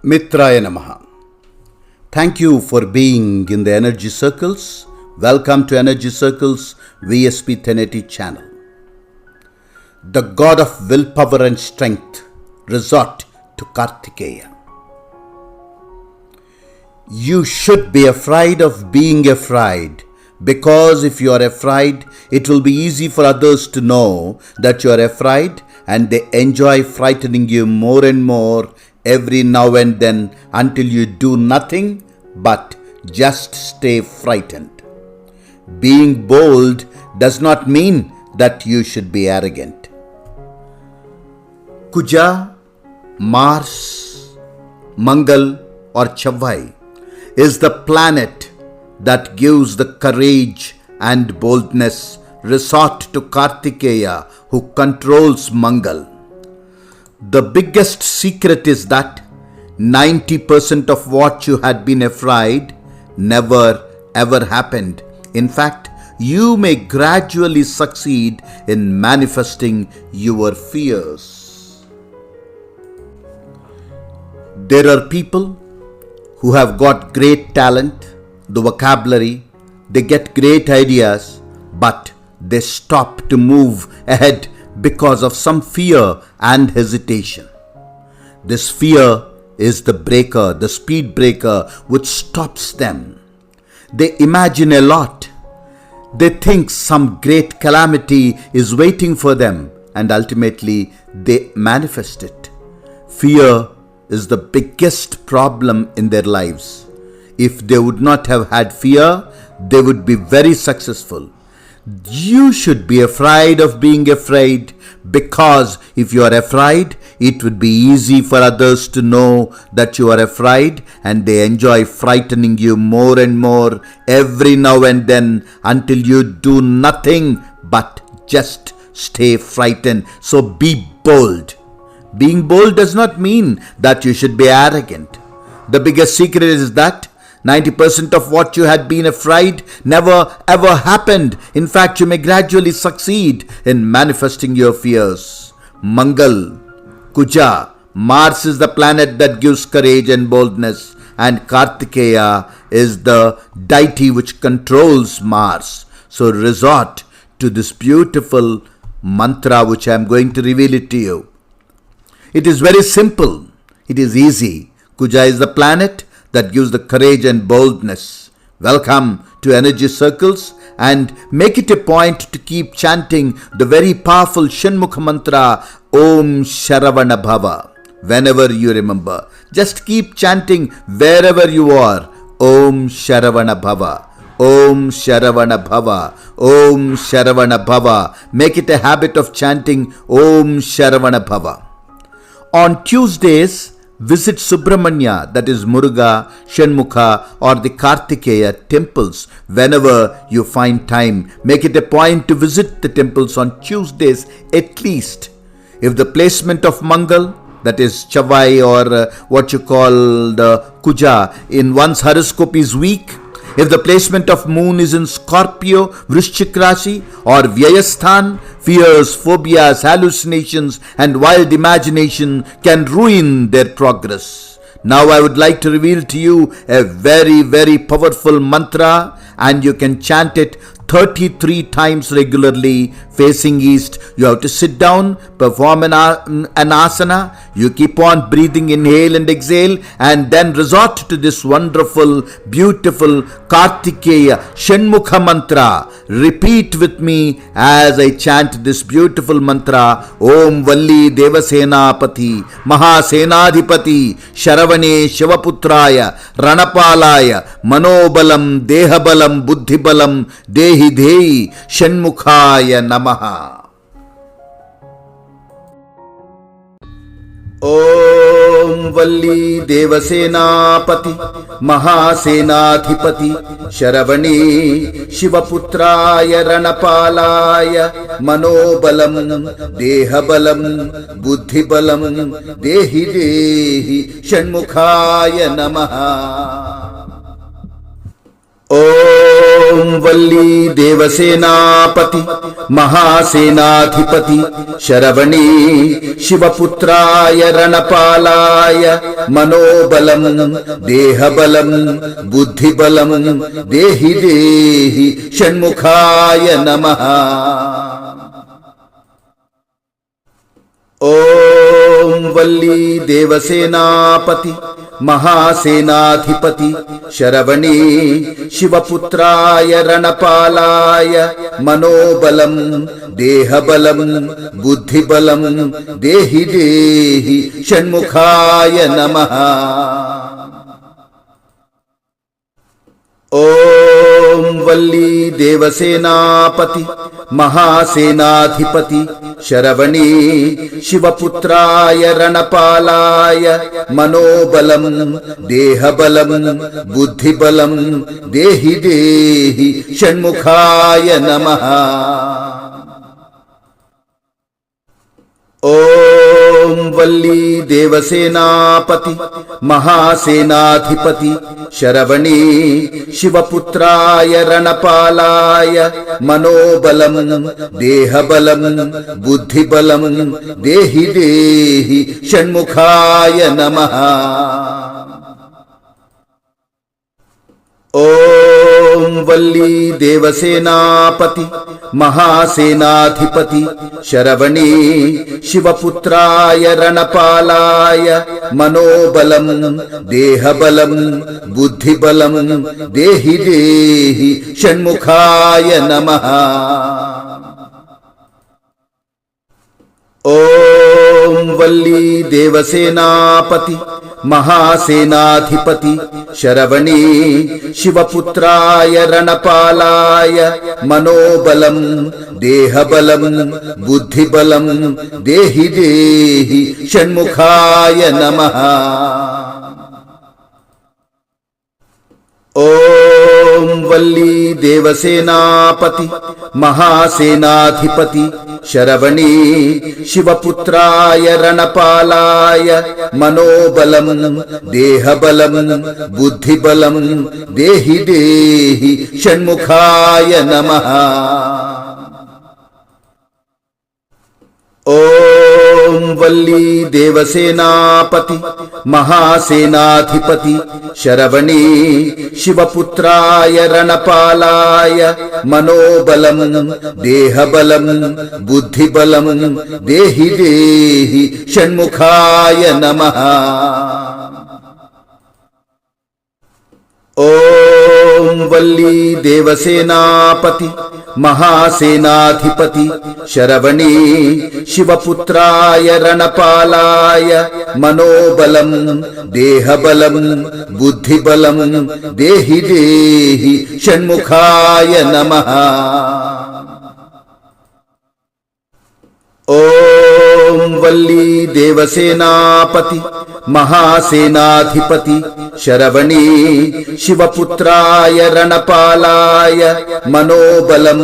Mitraya Namaha. Thank you for being in the Energy Circles. Welcome to Energy Circles VSP 1080 channel. The God of willpower and strength, resort to Kartikeya. You should be afraid of being afraid, because if you are afraid, it will be easy for others to know that you are afraid, and they enjoy frightening you more and more every now and then until you do nothing but just stay frightened. Being bold does not mean that you should be arrogant. Kuja, Mars, Mangal or Chavai is the planet that gives the courage and boldness. Resort to Kaartikeya, who controls Mangal. The biggest secret is that 90% of what you had been afraid never ever happened. In fact, you may gradually succeed in manifesting your fears. There are people who have got great talent, the vocabulary, they get great ideas, but they stop to move ahead because of some fear and hesitation. This fear is the breaker, the speed breaker which stops them. They imagine a lot. They think some great calamity is waiting for them, and ultimately they manifest it. Fear is the biggest problem in their lives. If they would not have had fear, they would be very successful. You should be afraid of being afraid, because if you are afraid, it would be easy for others to know that you are afraid, and they enjoy frightening you more and more every now and then until you do nothing but just stay frightened. So be bold. Being bold does not mean that you should be arrogant. The biggest secret is that 90% of what you had been afraid never ever happened. In fact, you may gradually succeed in manifesting your fears. Mangal, Kuja, Mars is the planet that gives courage and boldness, and Kaartikeya is the deity which controls Mars. So resort to this beautiful mantra which I am going to reveal it to you. It is very simple. It is easy. Kuja is the planet that gives the courage and boldness. Welcome to Energy Circles, and make it a point to keep chanting the very powerful Shanmukha mantra Om Sharavana Bhava whenever you remember. Just keep chanting wherever you are. Om Sharavana Bhava, Om Sharavana Bhava, Om Sharavana Bhava. Make it a habit of chanting Om Sharavana Bhava. On Tuesdays, visit Subramanya, that is Muruga, Shanmukha or the Kaartikeya temples whenever you find time. Make it a point to visit the temples on Tuesdays at least. If the placement of Mangal, that is Chavai or what you call the Kuja, in one's horoscope is weak, if the placement of moon is in Scorpio, Vrishchik Rashi or Vyayasthan, fears, phobias, hallucinations and wild imagination can ruin their progress. Now I would like to reveal to you a very, very powerful mantra, and you can chant it 33 times regularly facing east. You have to sit down, perform an asana, you keep on breathing, inhale and exhale, and then resort to this wonderful, beautiful Kaartikeya Shanmukha mantra. Repeat with me as I chant this beautiful mantra. Om Valli Devasenapati Mahasenadhipati Sharavane Shivaputraya Ranapalaya Manobalam Dehabalam Buddhibalam Dehi Dehi Shanmukhaya Namaha. Om Valli Devasenapati Mahasenadhipati Sharavane Shivaputraya Ranapalaya Manobalam Dehabalam Buddhibalam Dehi Dehi Shanmukhaya Namaha. Om वल्ली देवसेनापति महासेनाधिपति शरवणी शिवपुत्राय रणपालाय मनोबलं देहबलं बुद्धिबलं देहि देहि षण्मुखाय नमः। ओम वल्ली देवसेनापति महासेनाधिपति शरवणी शिवपुत्राय रणपालाय मनोबलं देहबलं बुद्धिबलं देहि देहि षण्मुखाय नमः। ओम वल्ली देवसेनापति महासेनाधिपति शरवणी शिवपुत्राय रणपालाय मनोबलं देहबलं बुद्धिबलं देहि देहि षण्मुखाय नमः। ओम वल्ली देवसेनापति महासेनाधिपति शरवणी शिवपुत्राय रणपालाय मनोबलं देहबलं बुद्धिबलं देहि देहि षण्मुखाय नमः। ओम वल्ली देवसेनापति महासेनाधिपति शरवणी शिवपुत्राय रणपालाय मनोबलं देहबलं बुद्धिबलं देहि देहि षण्मुखाय नमः। ओम वल्ली देवसेनापति महासेनाधिपति शरवणी शिवपुत्राय रणपालाय मनोबलं देहबलं बुद्धिबलं देहि देहि षण्मुखाय नमः। ओम वल्ली देवसेनापति महासेनाधिपति शरवणी शिवपुत्राय रणपालाय मनोबलं देहबलं बुद्धिबलं देहि देहि षण्मुखाय नमः। ओम वल्ली देवसेनापति महासेनाधिपति शरवणी शिवपुत्राय रणपालाय मनोबलं देहबलं बुद्धिबलं देहि देहि षण्मुखाय नमः। ओम वल्ली देवसेनापति महासेनाधिपति शरवणी शिवपुत्राय रणपालाय मनोबलं देहबलं बुद्धिबलं देहि देहि षण्मुखाय नमः। ओम वल्ली देवसेनापति महासेनाधिपति शरवणी शिवपुत्राय रणपालाय मनोबलं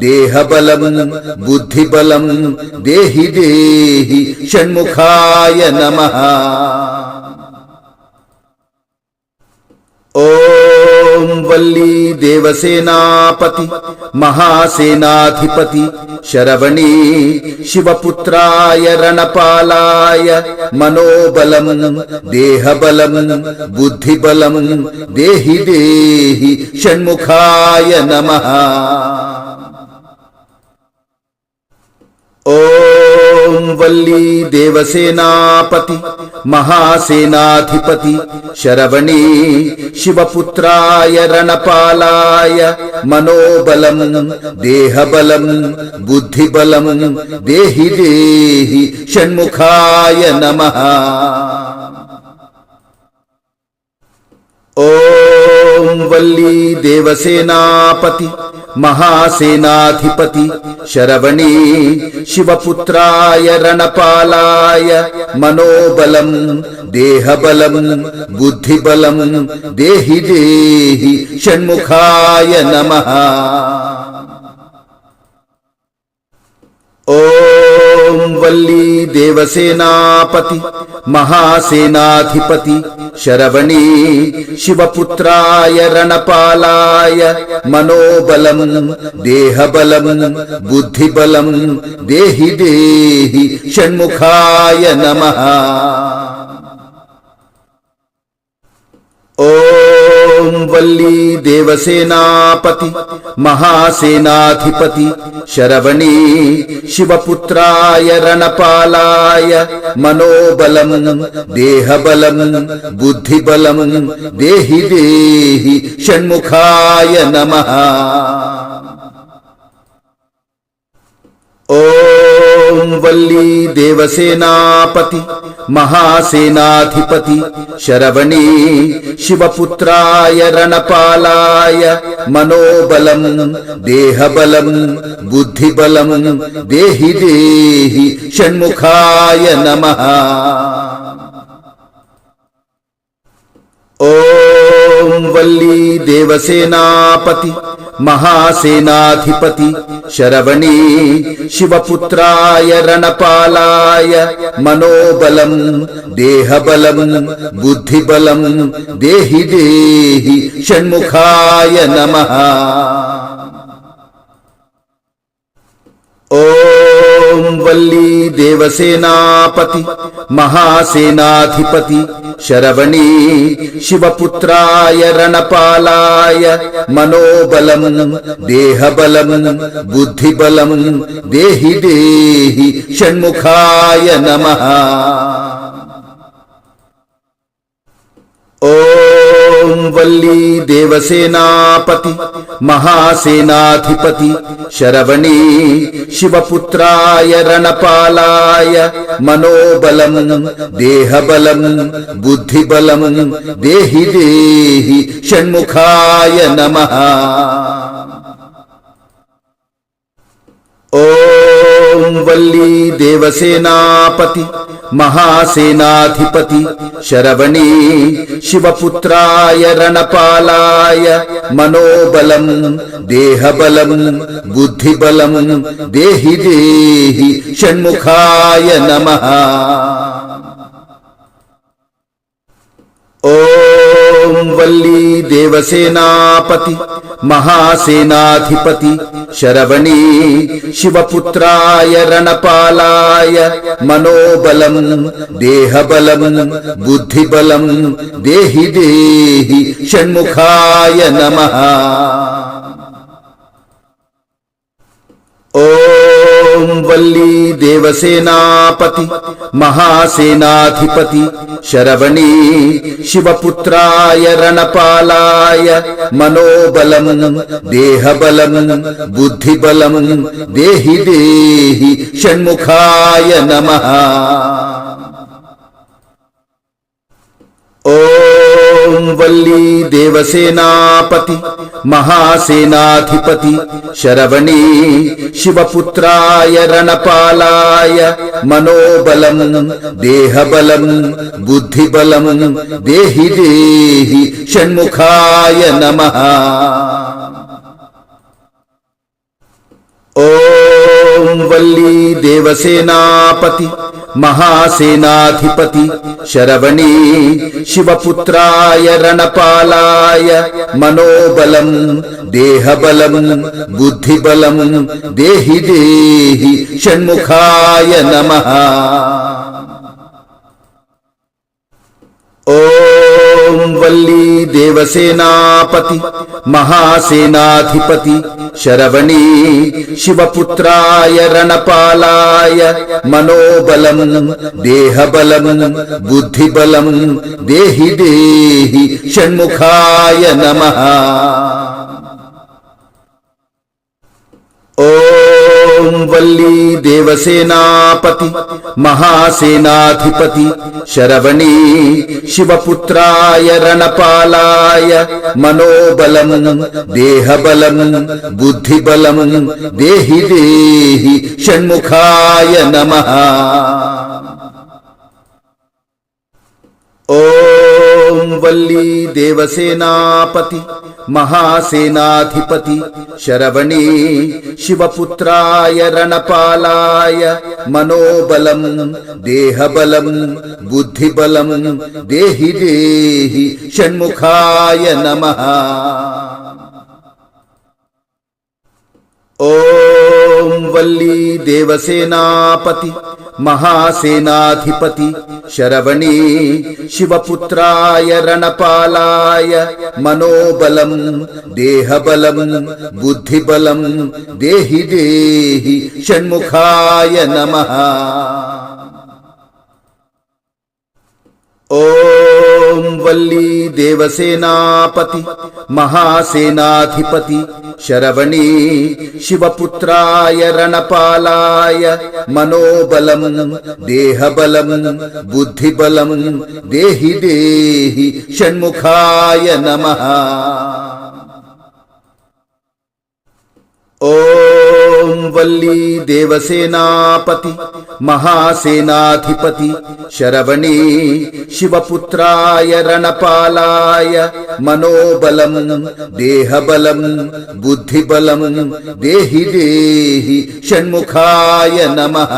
देहबलं बुद्धिबलं देहि देहि षण्मुखाय नमः। ओम वल्ली देवसेनापति महासेनाधिपति शरवणी शिवपुत्राय रणपालाय मनोबलं देहबलं बुद्धिबलं देहि देहि षण्मुखाय नमः। ओम वल्ली देवसेनापति महासेनाधिपति शरवणी शिवपुत्राय रणपालाय मनोबलं देहबलं बुद्धिबलं देहि देहि षण्मुखाय नमः। ओम वल्ली देवसेनापति महासेनाधिपति शरवणी शिवपुत्राय रणपालाय मनोबलं देहबलं बुद्धिबलं देहि देहि षण्मुखाय नमः। ओम वल्ली देवसेनापति महासेनाधिपति शरवणी शिवपुत्राय रणपालाय मनोबलं देहबलं बुद्धिबलं देहि देहि षण्मुखाय नमः। ओम वल्ली देवसेनापति महासेनाधिपति शरवणी शिवपुत्राय रणपालाय मनोबलं देहबलं बुद्धिबलं देहि देहि षण्मुखाय नमः। ओम वल्ली देवसेनापति महासेनाधिपति शरवणी शिवपुत्राय रणपालाय मनोबलं देहबलं बुद्धिबलं देहि देहि षण्मुखाय नमः। ओम वल्ली देवसेनापति महासेनाधिपति शरवणी शिवपुत्राय रणपालाय मनोबलं देहबलं बुद्धिबलं देहि देहि षण्मुखाय नमः। ओम वल्ली देवसेनापति महासेनाधिपति शरवणी शिवपुत्राय रणपालाय मनोबलं देहबलं बुद्धिबलं देहि देहि षण्मुखाय नमः। ओम वल्ली देवसेनापति महासेनाधिपति शरवणी शिवपुत्राय रणपालाय मनोबलं देहबलं बुद्धिबलं देहि देहि षण्मुखाय नमः। ओम वल्ली देवसेनापति महासेनाधिपति शरवणी शिवपुत्राय रणपालाय मनोबलं देहबलं बुद्धिबलं देहि देहि षण्मुखाय नमः। ओम वल्ली देवसेनापति महासेनाधिपति शरवणी शिवपुत्राय रणपालाय मनोबलं देहबलं बुद्धिबलं देहि देहि षण्मुखाय नमः। ओम वल्ली देवसेनापति महासेनाधिपति शरवणी शिवपुत्राय रणपालाय मनोबलं देहबलं बुद्धिबलं देहि देहि षण्मुखाय नमः। ओम वल्ली देवसेनापति महासेनाधिपति शरवणी शिवपुत्राय रणपालाय मनोबलं देहबलं बुद्धिबलं देहि देहि षण्मुखाय नमः। ओम वल्ली देवसेनापति महासेनाधिपति शरवणी शिवपुत्राय रणपालाय मनोबलं देहबलं बुद्धिबलं देहि देहि षण्मुखाय नमः। ओम वल्ली देवसेनापति महासेनाधिपति शरवणी शिवपुत्राय रणपालाय मनोबलं देहबलं बुद्धिबलं देहि देहि षण्मुखाय नमः। ओम वल्ली देवसेनापति महासेनाधिपति शरवणी शिवपुत्राय रणपालाय मनोबलं देहबलं बुद्धिबलं देहि देहि षण्मुखाय नमः। ओम वल्ली देवसेनापति महासेनाधिपति शरवणी शिवपुत्राय रणपालाय मनोबलं देहबलं बुद्धिबलं देहि देहि षण्मुखाय नमः। ओम वल्ली देवसेनापति महासेनाधिपति शरवणी शिवपुत्राय रणपालाय मनोबलं देहबलं बुद्धिबलं देहि देहि षण्मुखाय नमः। ओम वल्ली देवसेनापति महासेनाधिपति शरवणी शिवपुत्राय रणपालाय मनोबलं देहबलं बुद्धिबलं देहि देहि षण्मुखाय नमः। ओम वल्ली देवसेनापति महासेनाधिपति शरवणी शिवपुत्राय रणपालाय मनोबलं देहबलं बुद्धिबलं देहि देहि षण्मुखाय नमः।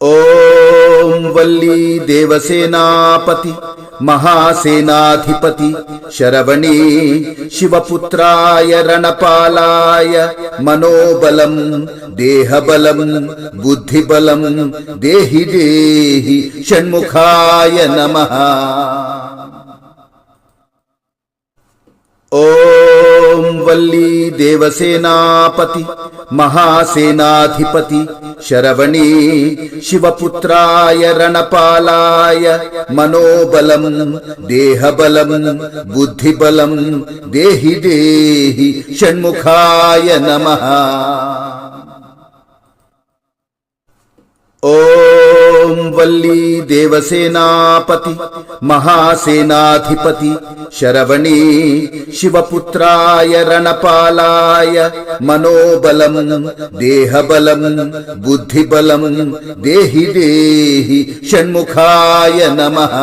ओम वल्ली देवसेनापति महासेनाधिपति शरवणी शिवपुत्राय रणपालाय मनोबलं देहबलं बुद्धिबलं देहि देहि षण्मुखाय नमः। ओम वल्ली देवसेनापति महासेनाधिपति शरवणी शिवपुत्राय रणपालाय मनोबलं देहबलं बुद्धिबलं देहि देहि षण्मुखाय नमः। ओम वल्ली देवसेनापति महासेनाधिपति शरवणी शिवपुत्राय रणपालाय मनोबलं देहबलं बुद्धिबलं देहि देहि षण्मुखाय नमः।